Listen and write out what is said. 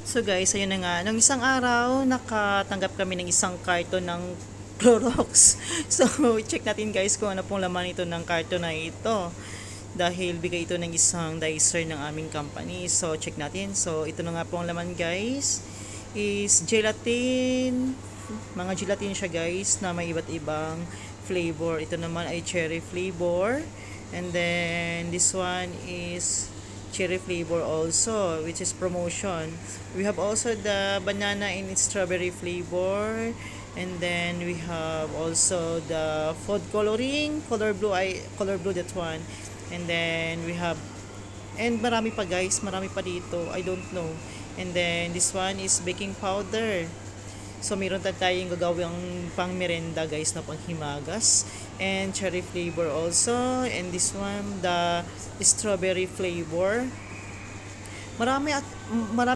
So guys, ayun na nga. Nung isang araw, nakatanggap kami ng isang karton ng Clorox. So, check natin guys kung ano pong laman ito ng karton na ito. Dahil bigay ito ng isang dicer ng aming company. So, check natin. So, ito na nga pong laman guys. Is gelatin. Mga gelatin siya guys na may iba't ibang flavor. Ito naman ay cherry flavor. And then, this one is cherry flavor also, which is promotion. We have also the banana and strawberry flavor, and then we have also the food coloring color blue, that one. And then we have, and marami pa guys, marami pa dito, I don't know. And then this one is baking powder. So, meron tayong gagawing pang merenda guys na panghimagas. And cherry flavor also. And this one, the strawberry flavor. Marami at marami